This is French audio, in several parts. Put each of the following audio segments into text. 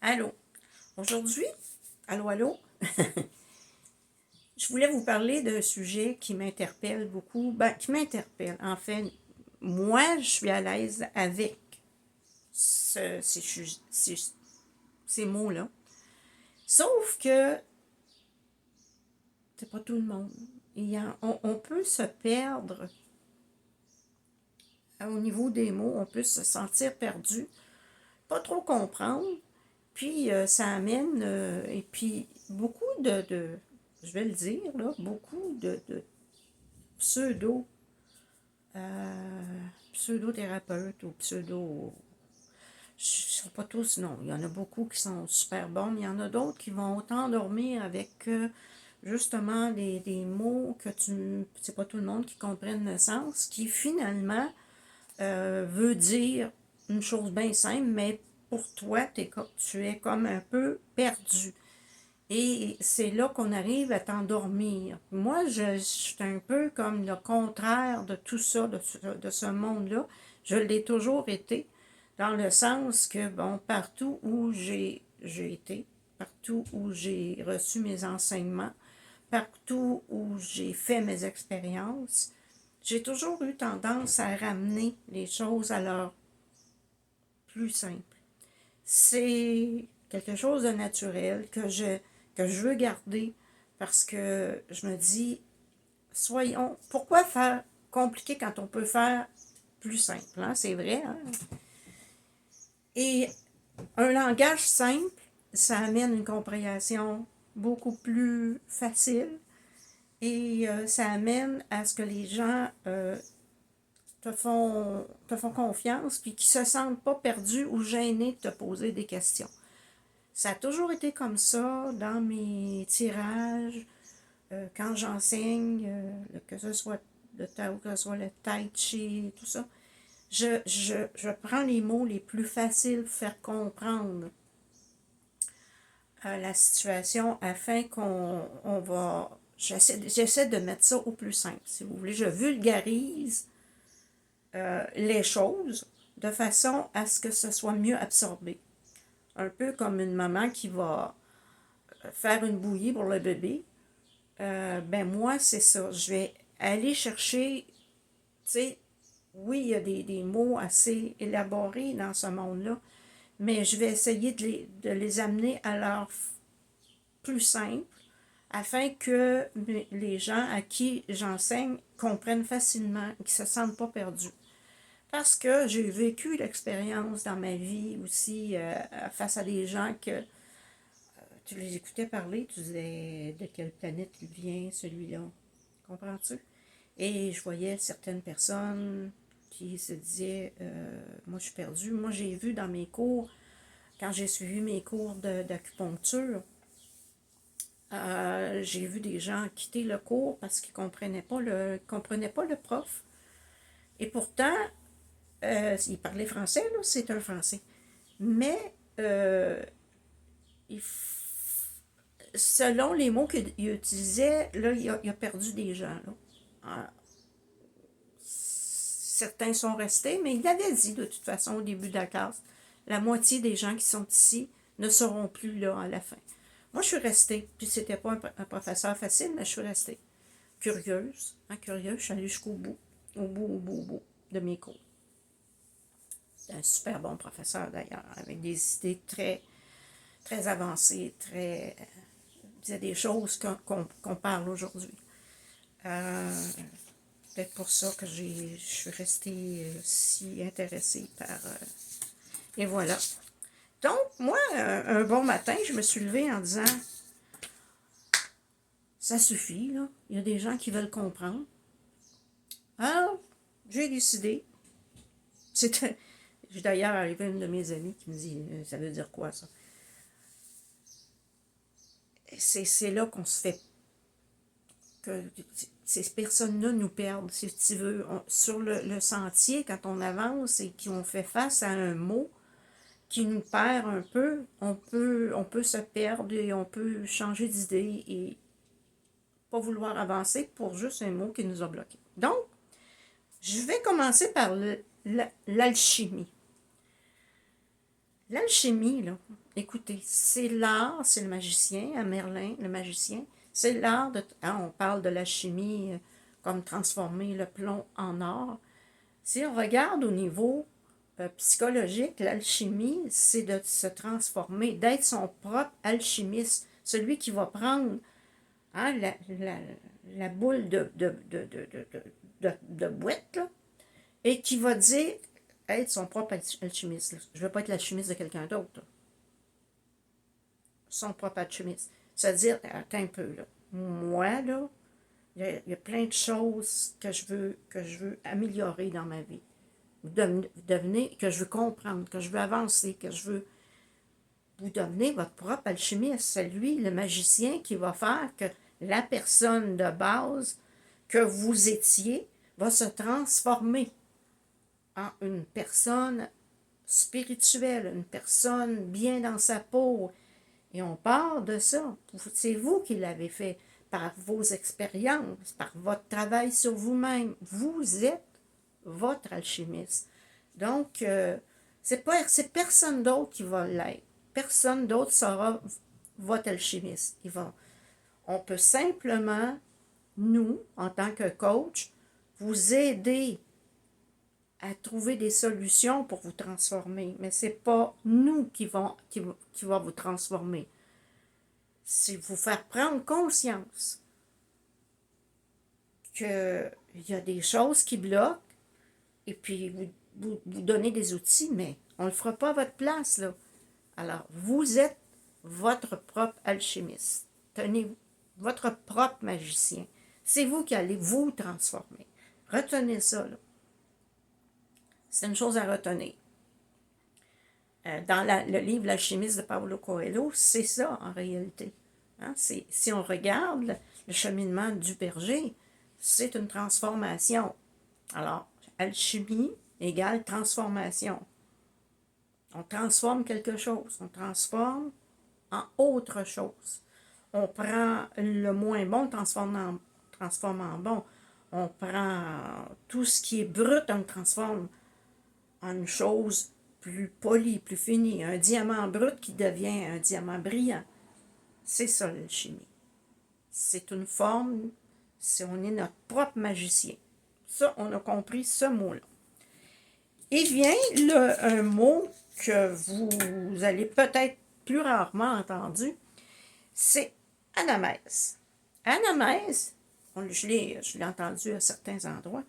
Allô. Aujourd'hui, allô, je voulais vous parler d'un sujet qui m'interpelle beaucoup. Ben, qui m'interpelle. En fait, moi, je suis à l'aise avec ces mots-là. Sauf que c'est pas tout le monde. On peut se perdre au niveau des mots, on peut se sentir perdu, pas trop comprendre. Puis ça amène, et puis beaucoup je vais le dire, là, beaucoup de pseudo, pseudo-thérapeutes ou pseudo. Je ne sais pas tous, non. Il y en a beaucoup qui sont super bons, mais il y en a d'autres qui vont t'endormir avec justement des mots que tu. C'est pas tout le monde qui comprenne le sens, qui finalement veut dire une chose bien simple, mais pour toi, tu es comme un peu perdu. Et c'est là qu'on arrive à t'endormir. Moi, je suis un peu comme le contraire de tout ça, de ce monde-là. Je l'ai toujours été, dans le sens que, bon, partout où j'ai été, partout où j'ai reçu mes enseignements, partout où j'ai fait mes expériences, j'ai toujours eu tendance à ramener les choses à leur plus simple. C'est quelque chose de naturel que je veux garder parce que je me dis, pourquoi faire compliqué quand on peut faire plus simple, hein? C'est vrai, hein? Et un langage simple, ça amène une compréhension beaucoup plus facile et ça amène à ce que les gens te font confiance puis qu'ils se sentent pas perdus ou gênés de te poser des questions. Ça a toujours été comme ça dans mes tirages, quand j'enseigne, que ce soit le Tao, que ce soit le Tai Chi, tout ça. Je prends les mots les plus faciles pour faire comprendre la situation afin qu'on va. J'essaie de mettre ça au plus simple, si vous voulez. Je vulgarise les choses de façon à ce que ce soit mieux absorbé. Un peu comme une maman qui va faire une bouillie pour le bébé. Ben moi, c'est ça. Je vais aller chercher, tu sais, oui, il y a des mots assez élaborés dans ce monde-là, mais je vais essayer de les amener à leur plus simple afin que les gens à qui j'enseigne comprennent facilement et qu'ils ne se sentent pas perdus. Parce que j'ai vécu l'expérience dans ma vie aussi face à des gens que tu les écoutais parler, tu disais de quelle planète il vient celui-là. Comprends-tu? Et je voyais certaines personnes qui se disaient moi je suis perdue. Moi j'ai vu dans mes cours, quand j'ai suivi mes cours d'acupuncture, j'ai vu des gens quitter le cours parce qu'ils ne comprenaient pas le prof. Et pourtant, il parlait français, là, c'est un français. Mais il selon les mots qu'il utilisait, là, il a perdu des gens. Là. Ah, certains sont restés, mais il avait dit de toute façon au début de la classe, la moitié des gens qui sont ici ne seront plus là à la fin. Moi, je suis restée, puis c'était pas un professeur facile, mais je suis restée. Curieuse, hein, curieuse, je suis allée jusqu'au bout, au bout de mes cours. C'est un super bon professeur d'ailleurs, avec des idées très, très avancées, très. Il disait des choses qu'on parle aujourd'hui. Peut-être pour ça que je suis restée si intéressée par. Et voilà. Donc, moi, un bon matin, je me suis levée en disant ça suffit, là. Il y a des gens qui veulent comprendre. Alors, j'ai décidé. C'était. J'ai d'ailleurs arrivé une de mes amies qui me dit ça veut dire quoi ça? C'est là qu'on se fait. Que ces personnes-là nous perdent, si tu veux. Sur le sentier, quand on avance et qu'on fait face à un mot qui nous perd un peu, on peut se perdre et on peut changer d'idée et pas vouloir avancer pour juste un mot qui nous a bloqués. Donc, je vais commencer par l'alchimie. L'alchimie, là, écoutez, c'est l'art, c'est le magicien, à Merlin, le magicien, c'est l'art de... Hein, on parle de l'alchimie comme transformer le plomb en or. Si on regarde au niveau psychologique, l'alchimie, c'est de se transformer, d'être son propre alchimiste, celui qui va prendre hein, la boule de boîte, là, et qui va dire être son propre alchimiste. Je ne veux pas être l'alchimiste de quelqu'un d'autre. Son propre alchimiste. C'est-à-dire, attends un peu, là. Moi, là, il y a plein de choses que je veux améliorer dans ma vie. Devenir, que je veux comprendre, que je veux avancer, que je veux... Vous devenez votre propre alchimiste. C'est lui, le magicien, qui va faire que la personne de base que vous étiez va se transformer en une personne spirituelle, une personne bien dans sa peau. Et on part de ça. C'est vous qui l'avez fait par vos expériences, par votre travail sur vous-même. Vous êtes votre alchimiste. Donc, c'est personne d'autre qui va l'être. Personne d'autre sera votre alchimiste. On peut simplement, nous, en tant que coach, vous aider à trouver des solutions pour vous transformer. Mais ce n'est pas nous qui va vous transformer. C'est vous faire prendre conscience qu'il y a des choses qui bloquent et puis vous donner des outils, mais on ne le fera pas à votre place, là. Alors, vous êtes votre propre alchimiste. Tenez votre propre magicien. C'est vous qui allez vous transformer. Retenez ça, là. C'est une chose à retenir. Dans le livre L'alchimiste de Paulo Coelho, c'est ça en réalité. Hein? Si on regarde le cheminement du berger, c'est une transformation. Alors, alchimie égale transformation. On transforme quelque chose, on transforme en autre chose. On prend le moins bon, transforme en bon. On prend tout ce qui est brut, on le transforme en une chose plus polie, plus finie. Un diamant brut qui devient un diamant brillant. C'est ça l'alchimie. C'est une forme, on est notre propre magicien. Ça, on a compris ce mot-là. Et vient un mot que vous allez peut-être plus rarement entendu, c'est anamèse. Anamèse, je l'ai entendu à certains endroits,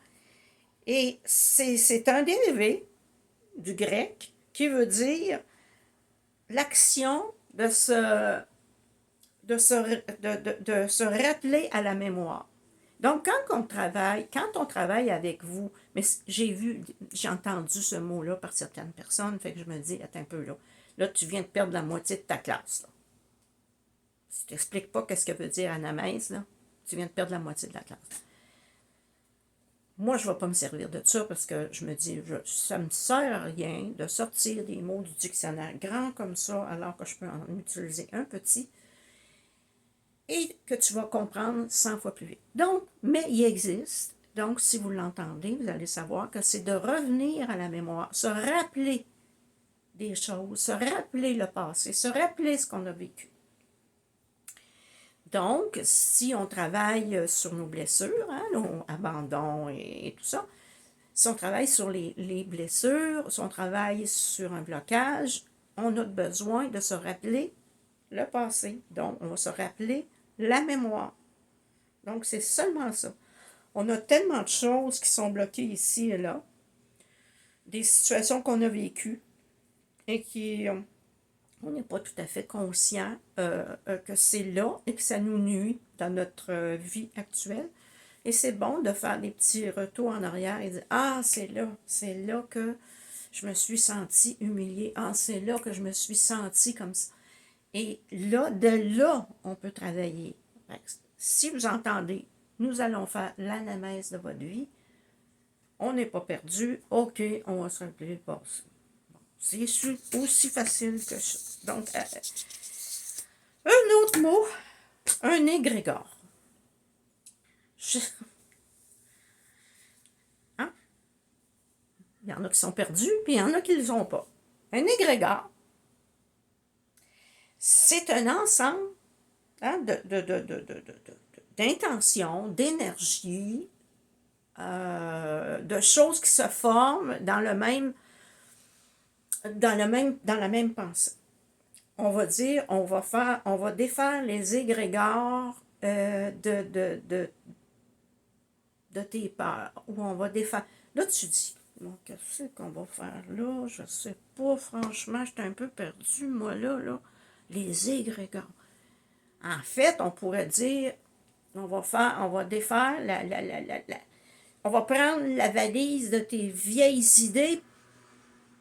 et c'est un dérivé du grec qui veut dire l'action de se rappeler à la mémoire. Donc, quand on travaille avec vous, mais j'ai entendu ce mot-là par certaines personnes, fait que je me dis, attends un peu là, tu viens de perdre la moitié de ta classe, là. Si tu n'expliques pas qu'est-ce que veut dire anamèse, là, tu viens de perdre la moitié de la classe. Moi, je ne vais pas me servir de ça parce que je me dis, ça ne me sert à rien de sortir des mots du dictionnaire grand comme ça, alors que je peux en utiliser un petit et que tu vas comprendre 100 fois plus vite. Donc, mais il existe. Donc, si vous l'entendez, vous allez savoir que c'est de revenir à la mémoire, se rappeler des choses, se rappeler le passé, se rappeler ce qu'on a vécu. Donc, si on travaille sur nos blessures, hein, nos abandons et tout ça, si on travaille sur les blessures, si on travaille sur un blocage, on a besoin de se rappeler le passé. Donc, on va se rappeler la mémoire. Donc, c'est seulement ça. On a tellement de choses qui sont bloquées ici et là, des situations qu'on a vécues et qui on n'est pas tout à fait conscient que c'est là et que ça nous nuit dans notre vie actuelle. Et c'est bon de faire des petits retours en arrière et dire « Ah, c'est là que je me suis sentie humiliée. Ah, c'est là que je me suis sentie comme ça. » Et là, de là, on peut travailler. Si vous entendez, nous allons faire l'anamèse de votre vie. On n'est pas perdu. OK, on va se rappeler le passé. C'est aussi facile que ça. Donc, un autre mot, un égrégore. Hein? Il y en a qui sont perdus, puis il y en a qui ne le sont pas. Un égrégore, C'est un ensemble hein, d'intentions, d'énergie, de choses qui se forment dans la même pensée. On va dire, on va défaire les égrégores de tes peurs, ou on va défaire. Là, tu dis, bon, qu'est-ce qu'on va faire là? Je sais pas, franchement, j'étais un peu perdu, moi, là. Les égrégores. En fait, on pourrait dire, on va défaire on va prendre la valise de tes vieilles idées,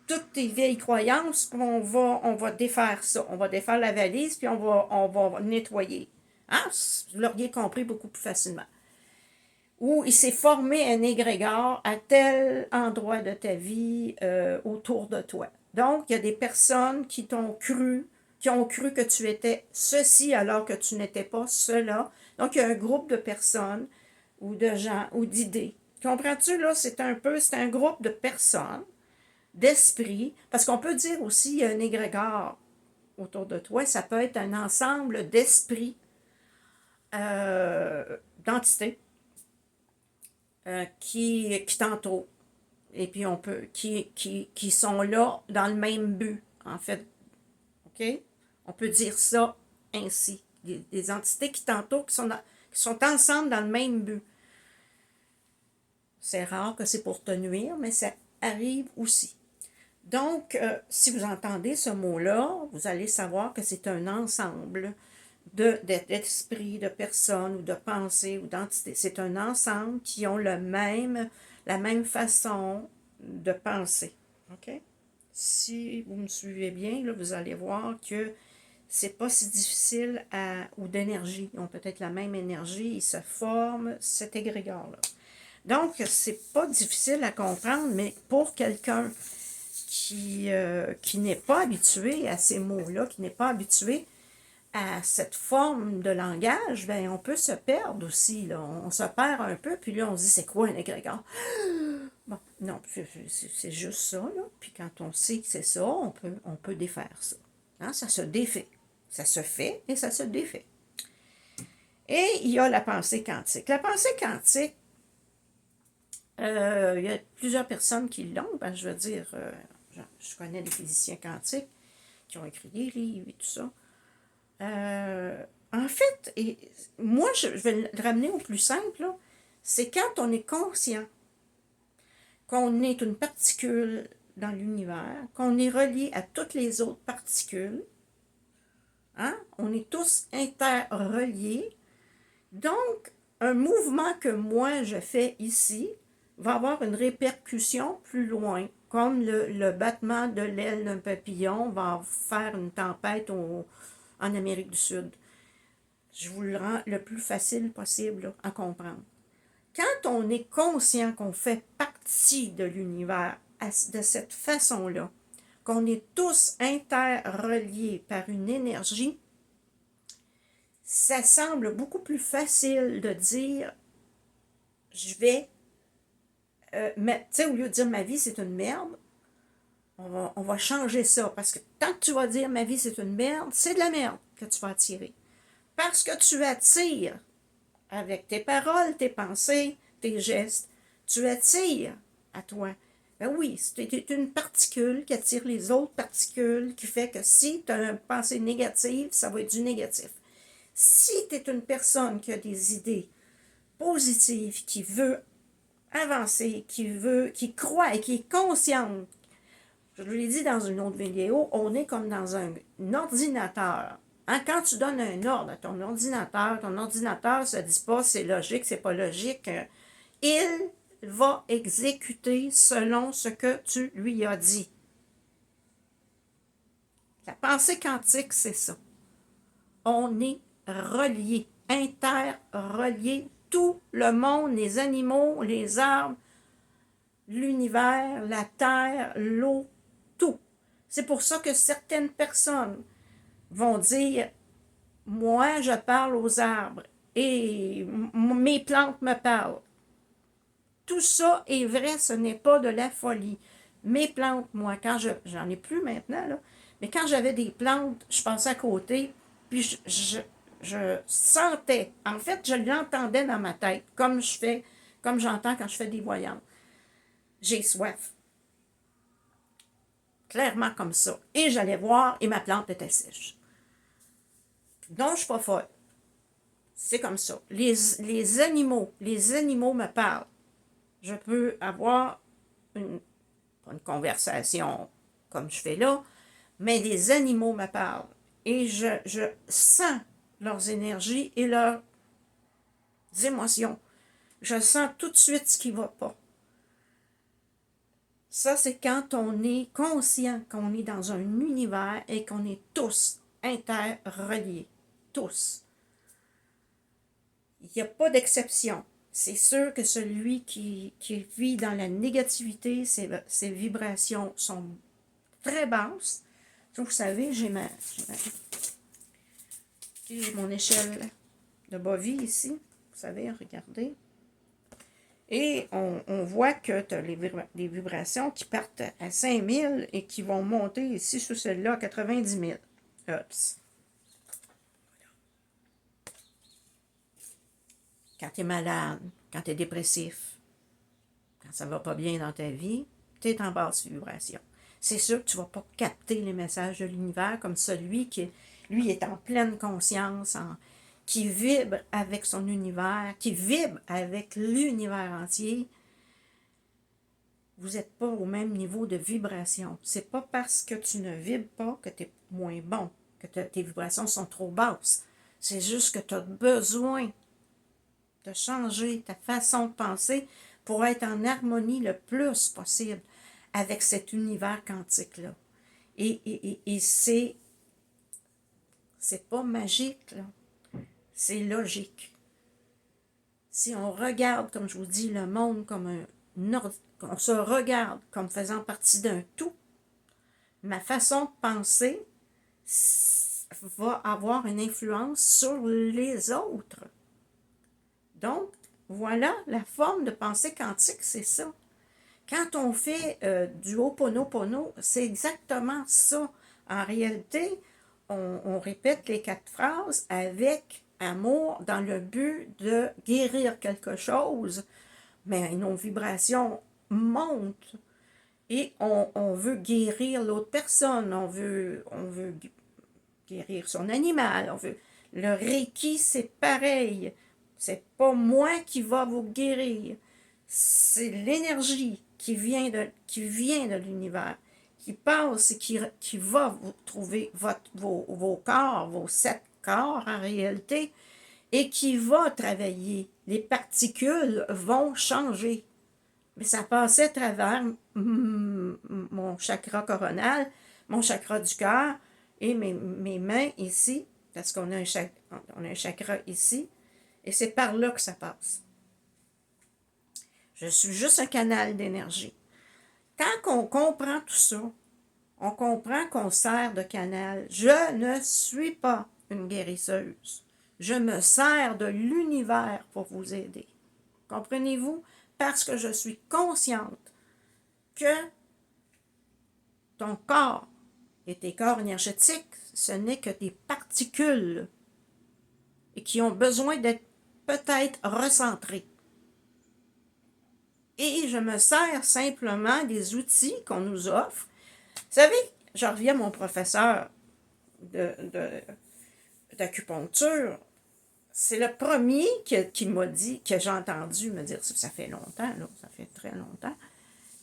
toutes tes vieilles croyances, puis on va défaire ça. On va défaire la valise, puis on va nettoyer. Hein? Vous l'auriez compris beaucoup plus facilement. Où il s'est formé un égrégore à tel endroit de ta vie autour de toi. Donc, il y a des personnes qui ont cru que tu étais ceci alors que tu n'étais pas cela. Donc, il y a un groupe de personnes ou de gens ou d'idées. Comprends-tu, là, c'est un groupe de personnes, d'esprits, parce qu'on peut dire aussi, il y a un égrégore autour de toi, ça peut être un ensemble d'esprits, d'entités, qui t'entourent. Et puis qui sont là dans le même but, en fait. OK? On peut dire ça ainsi. Des entités qui t'entourent, qui sont ensemble dans le même but. C'est rare que c'est pour te nuire, mais ça arrive aussi. Donc, si vous entendez ce mot-là, vous allez savoir que c'est un ensemble d'esprits, de personnes ou de pensées ou d'entités. C'est un ensemble qui ont la même façon de penser. OK? Si vous me suivez bien, là, vous allez voir que c'est pas si difficile ou d'énergie. Ils ont peut-être la même énergie, ils se forment cet égrégore-là. Donc, c'est pas difficile à comprendre, mais pour quelqu'un qui n'est pas habitué à ces mots-là, qui n'est pas habitué à cette forme de langage, ben on peut se perdre aussi. Là. On se perd un peu, puis là, on se dit, c'est quoi un égrégore? Bon, non, c'est juste ça. Là. Puis quand on sait que c'est ça, on peut défaire ça. Hein, ça se défait. Ça se fait et ça se défait. Et il y a la pensée quantique. La pensée quantique, il y a plusieurs personnes qui l'ont. Ben, je veux dire, je connais des physiciens quantiques qui ont écrit des livres et tout ça. En fait, moi, je vais le ramener au plus simple, c'est quand on est conscient qu'on est une particule dans l'univers, qu'on est relié à toutes les autres particules. Hein? On est tous interreliés. Donc, un mouvement que moi je fais ici va avoir une répercussion plus loin, comme le battement de l'aile d'un papillon va faire une tempête en Amérique du Sud. Je vous le rends le plus facile possible là, à comprendre. Quand on est conscient qu'on fait partie de l'univers de cette façon-là, qu'on est tous interreliés par une énergie, ça semble beaucoup plus facile de dire je vais, tu sais, au lieu de dire ma vie c'est une merde, on va changer ça. Parce que tant que tu vas dire ma vie c'est une merde, c'est de la merde que tu vas attirer. Parce que tu attires avec tes paroles, tes pensées, tes gestes, tu attires à toi. Ben oui, c'est une particule qui attire les autres particules, qui fait que si tu as une pensée négative, ça va être du négatif. Si tu es une personne qui a des idées positives, qui veut avancer, qui croit et qui est consciente, je vous l'ai dit dans une autre vidéo, on est comme dans un ordinateur. Hein, quand tu donnes un ordre à ton ordinateur ne se dit pas c'est logique, c'est pas logique. Il va exécuter selon ce que tu lui as dit. La pensée quantique, c'est ça. On est reliés, interreliés, tout le monde, les animaux, les arbres, l'univers, la terre, l'eau, tout. C'est pour ça que certaines personnes vont dire « Moi, je parle aux arbres et mes plantes me parlent. » Tout ça est vrai, ce n'est pas de la folie. Mes plantes, moi, quand j'en ai plus maintenant, là, mais quand j'avais des plantes, je passais à côté, puis je sentais, en fait, je l'entendais dans ma tête, comme j'entends quand je fais des voyances. J'ai soif. Clairement comme ça. Et j'allais voir, et ma plante était sèche. Donc, je suis pas folle. C'est comme ça. Les animaux me parlent. Je peux avoir une conversation comme je fais là, mais les animaux me parlent. Et je sens leurs énergies et leurs émotions. Je sens tout de suite ce qui ne va pas. Ça, c'est quand on est conscient qu'on est dans un univers et qu'on est tous interreliés. Tous. Il n'y a pas d'exception. C'est sûr que celui qui vit dans la négativité, ses vibrations sont très basses. Vous savez, j'ai mon échelle de Bovie ici. Vous savez, regardez. Et on voit que tu as des vibrations qui partent à 5000 et qui vont monter ici sur celle-là à 90 000 Hertz. Quand tu es malade, quand tu es dépressif, quand ça ne va pas bien dans ta vie, tu es en basse vibration. C'est sûr que tu ne vas pas capter les messages de l'univers comme celui qui, lui, est en pleine conscience, qui vibre avec son univers, qui vibre avec l'univers entier. Vous n'êtes pas au même niveau de vibration. C'est pas parce que tu ne vibres pas que tu es moins bon, que tes vibrations sont trop basses. C'est juste que tu as besoin de changer ta façon de penser pour être en harmonie le plus possible avec cet univers quantique-là. Et c'est pas magique, là. C'est logique. Si on regarde, comme je vous dis, le monde comme on se regarde comme faisant partie d'un tout, ma façon de penser va avoir une influence sur les autres. Donc, voilà, la forme de pensée quantique, c'est ça. Quand on fait du Ho'oponopono, c'est exactement ça. En réalité, on répète les 4 phrases avec amour dans le but de guérir quelque chose, mais nos vibrations montent et on veut guérir l'autre personne, on veut guérir son animal, le Reiki, c'est pareil. C'est pas moi qui va vous guérir. C'est l'énergie qui vient de l'univers, qui passe et qui va vous trouver vos corps, vos 7 corps en réalité, et qui va travailler. Les particules vont changer. Mais ça passait à travers mon chakra coronal, mon chakra du cœur et mes mains ici, parce qu'on a un chakra ici, et c'est par là que ça passe. Je suis juste un canal d'énergie. Quand on comprend tout ça, on comprend qu'on sert de canal. Je ne suis pas une guérisseuse. Je me sers de l'univers pour vous aider. Comprenez-vous? Parce que je suis consciente que ton corps et tes corps énergétiques, ce n'est que des particules et qui ont besoin d'être peut-être recentrées. Et je me sers simplement des outils qu'on nous offre. Vous savez, je reviens à mon professeur d'acupuncture. C'est le premier qui m'a dit, que j'ai entendu me dire, ça fait longtemps, là, ça fait très longtemps,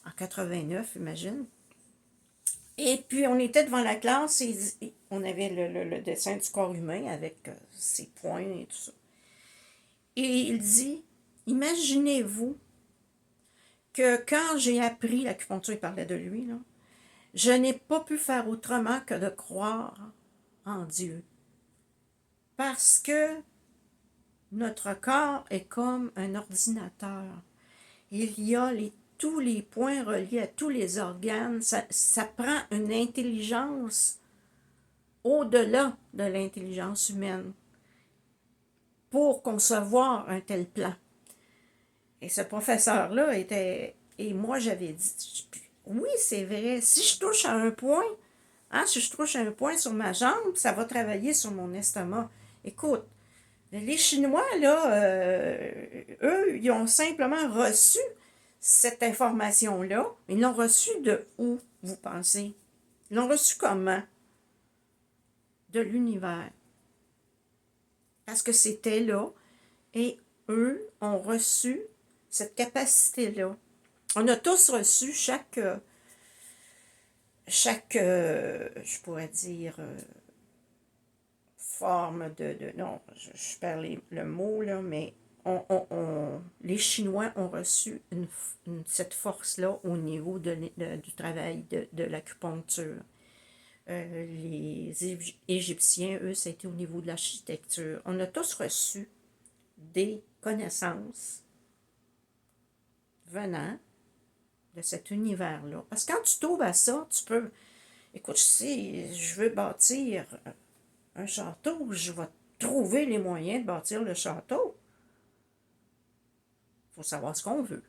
en 89, imagine. Et puis, on était devant la classe et on avait le dessin du corps humain avec ses points et tout ça. Et il dit, imaginez-vous que quand j'ai appris l'acupuncture, il parlait de lui, là, je n'ai pas pu faire autrement que de croire en Dieu. Parce que notre corps est comme un ordinateur. Il y a tous les points reliés à tous les organes. Ça prend une intelligence au-delà de l'intelligence humaine pour concevoir un tel plan. Et ce professeur-là était... Et moi, j'avais dit... oui, c'est vrai. Si je touche à un point, hein, si je touche à un point sur ma jambe, ça va travailler sur mon estomac. Écoute, les Chinois, là, eux, ils ont simplement reçu cette information-là. Ils l'ont reçue de où, vous pensez? Ils l'ont reçue comment? De l'univers. Parce que c'était là. Et eux ont reçu cette capacité-là. On a tous reçu je pourrais dire, forme non, je perds le mot, là, mais les Chinois ont reçu cette force-là au niveau du travail de l'acupuncture. Les Égyptiens, eux, c'était au niveau de l'architecture. On a tous reçu des connaissances venant de cet univers-là. Parce que quand tu t'ouvres à ça, tu peux... Écoute, si je veux bâtir un château, je vais trouver les moyens de bâtir le château. Il faut savoir ce qu'on veut.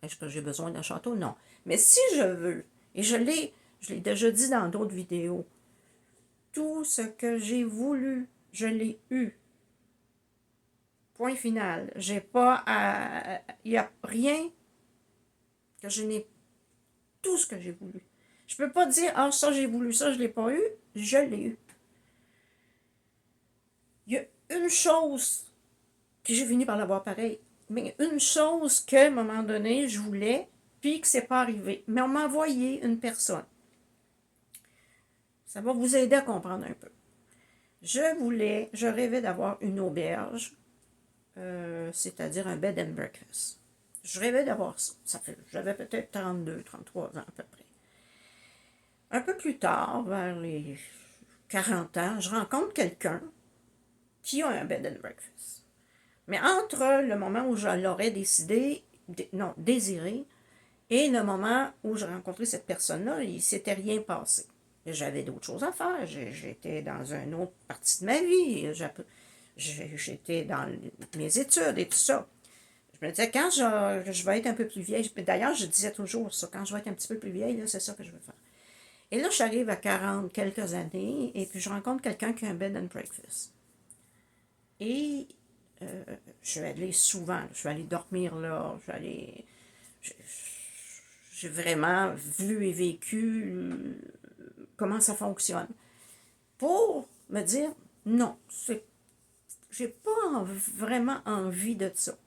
Est-ce que j'ai besoin d'un château? Non. Mais si je veux, et je l'ai déjà dit dans d'autres vidéos, tout ce que j'ai voulu, je l'ai eu. Point final. J'ai pas à... Il n'y a rien que je n'ai... Tout ce que j'ai voulu. Je peux pas dire, ah, ça j'ai voulu, ça je l'ai pas eu. Je l'ai eu. Il y a une chose que j'ai fini par l'avoir pareil, mais une chose qu'à un moment donné, je voulais, puis que c'est pas arrivé. Mais on m'a envoyé une personne. Ça va vous aider à comprendre un peu. Je rêvais d'avoir une auberge, c'est-à-dire un bed and breakfast. Je rêvais d'avoir ça. J'avais peut-être 32, 33 ans à peu près. Un peu plus tard, vers les 40 ans, je rencontre quelqu'un qui a un bed and breakfast. Mais entre le moment où je l'aurais désiré, et le moment où j'ai rencontré cette personne-là, il ne s'était rien passé. J'avais d'autres choses à faire. J'étais dans une autre partie de ma vie. J'étais dans mes études et tout ça. Je me disais, quand je vais être un peu plus vieille, d'ailleurs, je disais toujours ça, quand je vais être un petit peu plus vieille, c'est ça que je veux faire. Et là, j'arrive à 40 quelques années, et puis je rencontre quelqu'un qui a un bed and breakfast. Et je suis allée souvent, je suis allée dormir là, j'ai vraiment vu et vécu comment ça fonctionne. Pour me dire, non, j'ai pas vraiment envie de ça.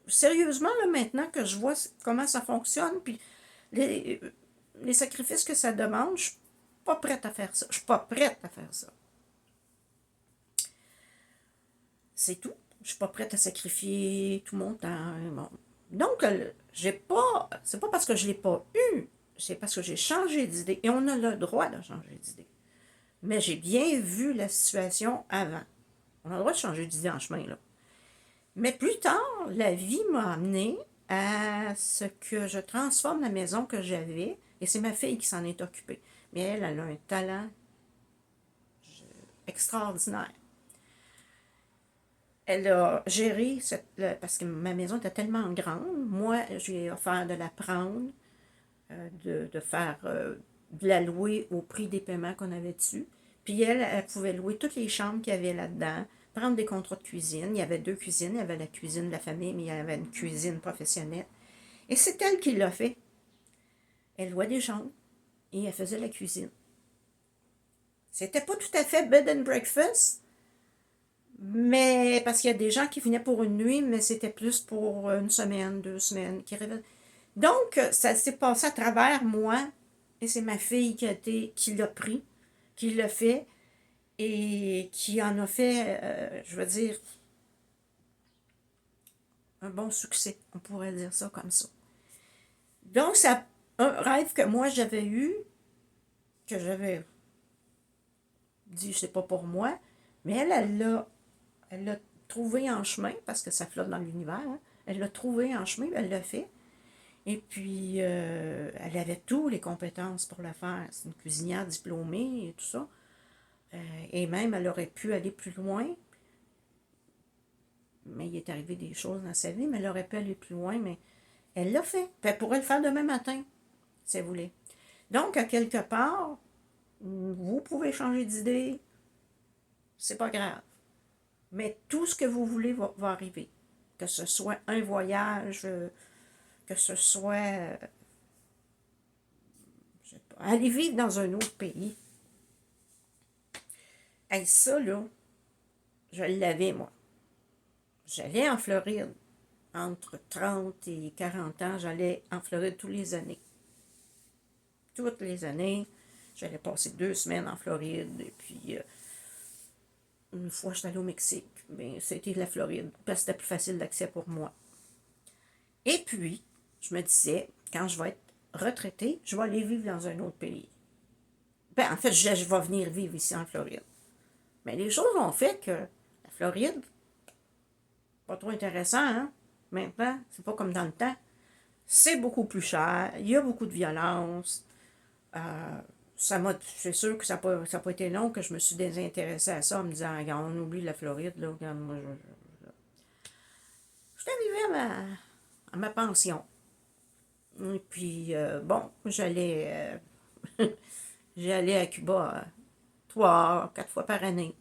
Sérieusement, là, maintenant que je vois comment ça fonctionne, puis les sacrifices que ça demande, je suis pas prête à faire ça. Je suis pas prête à faire ça. C'est tout. Je suis pas prête à sacrifier tout mon temps. Bon. Donc, c'est pas parce que je l'ai pas eu, c'est parce que j'ai changé d'idée. Et on a le droit de changer d'idée. Mais j'ai bien vu la situation avant. On a le droit de changer d'idée en chemin, là. Mais plus tard, la vie m'a amené à ce que je transforme la maison que j'avais, et c'est ma fille qui s'en est occupée. Mais elle a un talent extraordinaire. Elle a géré, parce que ma maison était tellement grande, moi, j'ai offert de la prendre, de faire, de la louer au prix des paiements qu'on avait dessus. Puis elle pouvait louer toutes les chambres qu'il y avait là-dedans, prendre des contrats de cuisine. Il y avait deux cuisines, il y avait la cuisine de la famille, mais il y avait une cuisine professionnelle. Et c'est elle qui l'a fait. Elle louait des chambres et elle faisait la cuisine. C'était pas tout à fait bed and breakfast, mais parce qu'il y a des gens qui venaient pour une nuit, mais c'était plus pour une semaine, 2 semaines. Donc, ça s'est passé à travers moi, et c'est ma fille qui l'a pris, qui l'a fait, et qui en a fait, je veux dire, un bon succès. On pourrait dire ça comme ça. Donc, c'est un rêve que moi j'avais eu, que j'avais dit, c'est pas pour moi, mais elle l'a trouvé en chemin, parce que ça flotte dans l'univers, hein. Elle l'a trouvé en chemin, elle l'a fait. Et puis, elle avait toutes les compétences pour le faire. C'est une cuisinière diplômée et tout ça. Et même, elle aurait pu aller plus loin. Mais il est arrivé des choses dans sa vie, mais elle aurait pu aller plus loin. Mais Elle l'a fait. Puis elle pourrait le faire demain matin, si elle voulait. Donc, à quelque part, vous pouvez changer d'idée, c'est pas grave. Mais tout ce que vous voulez va arriver. Que ce soit un voyage, que ce soit, je sais pas, aller vivre dans un autre pays. Hey, ça, là, je l'avais, moi. J'allais en Floride. Entre 30 et 40 ans, j'allais en Floride tous les années. Toutes les années. J'allais passer 2 semaines en Floride. Et puis, une fois, j'étais allée au Mexique. Mais c'était la Floride. Parce que c'était plus facile d'accès pour moi. Et puis, je me disais, quand je vais être retraitée, je vais aller vivre dans un autre pays. Ben, en fait, je vais venir vivre ici en Floride. Mais les choses ont fait que la Floride, pas trop intéressant, hein? Maintenant, c'est pas comme dans le temps. C'est beaucoup plus cher, il y a beaucoup de violence. Euh, c'est sûr que ça n'a pas été long que je me suis désintéressée à ça en me disant, regarde, on oublie la Floride, là, regarde, moi, je arrivée à ma pension. Et puis, bon, j'allais à Cuba 3, 4 fois par année.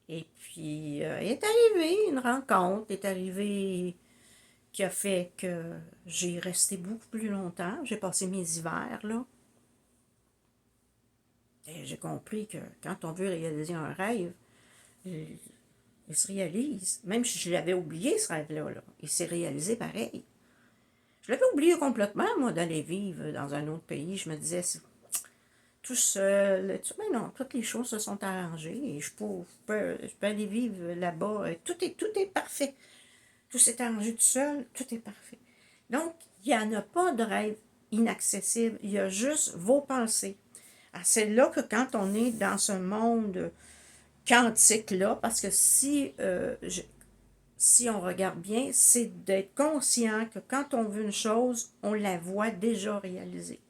Et puis, est arrivée une rencontre, est arrivée qui a fait que j'ai resté beaucoup plus longtemps. J'ai passé mes hivers, là. Et j'ai compris que quand on veut réaliser un rêve, il se réalise. Même si je l'avais oublié, ce rêve-là, là, il s'est réalisé pareil. Je l'avais oublié complètement, moi, d'aller vivre dans un autre pays. Je me disais, tout seul, mais non, toutes les choses se sont arrangées et je peux aller vivre là-bas. Tout est parfait. Tout s'est arrangé tout seul, tout est parfait. Donc, il n'y en a pas de rêve inaccessible, il y a juste vos pensées. Alors, c'est là que quand on est dans ce monde quantique-là, parce que si on regarde bien, c'est d'être conscient que quand on veut une chose, on la voit déjà réalisée.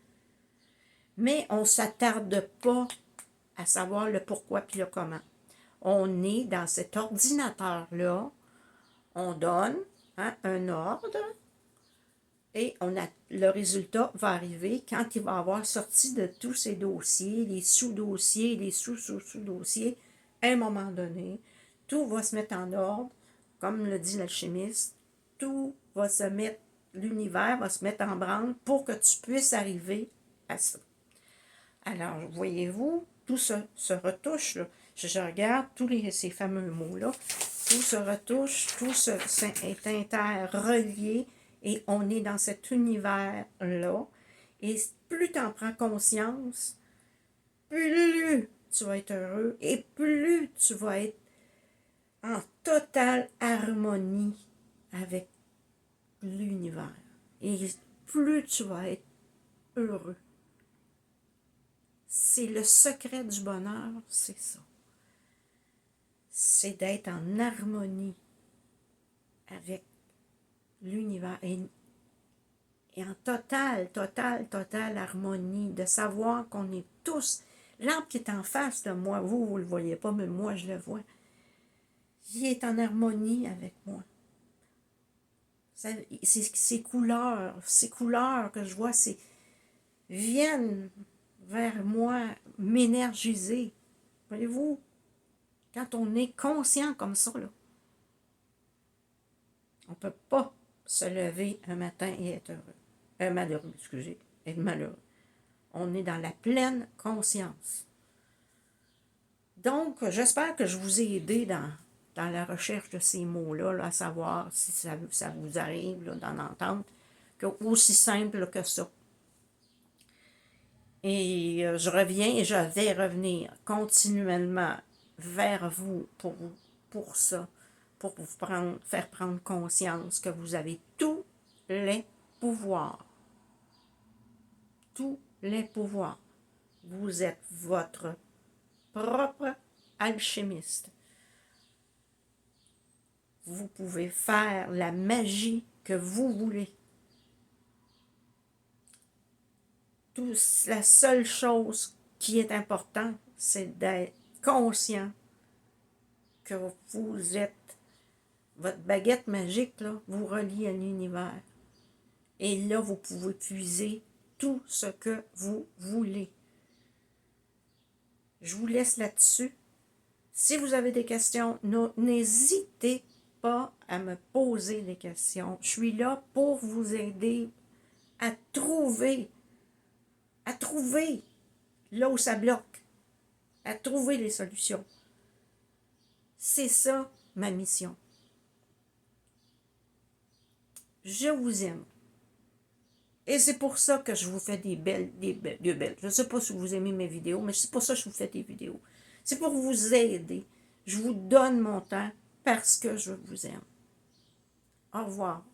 Mais on ne s'attarde pas à savoir le pourquoi puis le comment. On est dans cet ordinateur-là, on donne un ordre et le résultat va arriver quand il va avoir sorti de tous ces dossiers, les sous-dossiers, les sous-sous-sous-dossiers, à un moment donné, tout va se mettre en ordre, comme le dit l'alchimiste, tout va se mettre, l'univers va se mettre en branle pour que tu puisses arriver à ça. Alors, voyez-vous, tout se retouche, là. Je regarde ces fameux mots-là, tout se retouche, est interrelié et on est dans cet univers-là. Et plus tu en prends conscience, plus tu vas être heureux et plus tu vas être en totale harmonie avec l'univers. Et plus tu vas être heureux. C'est le secret du bonheur, c'est ça. C'est d'être en harmonie avec l'univers et en totale harmonie, de savoir qu'on est tous, l'arbre qui est en face de moi, vous ne le voyez pas, mais moi je le vois, il est en harmonie avec moi. Ces couleurs que je vois, viennent vers moi m'énergiser. Voyez-vous, quand on est conscient comme ça, là, on ne peut pas se lever un matin et être heureux. Malheureux, excusez, être malheureux. On est dans la pleine conscience. Donc, j'espère que je vous ai aidé dans la recherche de ces mots-là, là, à savoir si ça vous arrive d'en entendre, aussi simple que ça. Et je reviens et je vais revenir continuellement vers vous pour ça, pour vous faire prendre conscience que vous avez tous les pouvoirs. Tous les pouvoirs. Vous êtes votre propre alchimiste. Vous pouvez faire la magie que vous voulez. La seule chose qui est importante, c'est d'être conscient que vous êtes Votre baguette magique, là, vous relie à l'univers. Et là, vous pouvez puiser tout ce que vous voulez. Je vous laisse là-dessus. Si vous avez des questions, n'hésitez pas à me poser des questions. Je suis là pour vous aider à trouver là où ça bloque, à trouver les solutions. C'est ça ma mission. Je vous aime. Et c'est pour ça que je vous fais des belles. Je ne sais pas si vous aimez mes vidéos, mais c'est pour ça que je vous fais des vidéos. C'est pour vous aider. Je vous donne mon temps parce que je vous aime. Au revoir.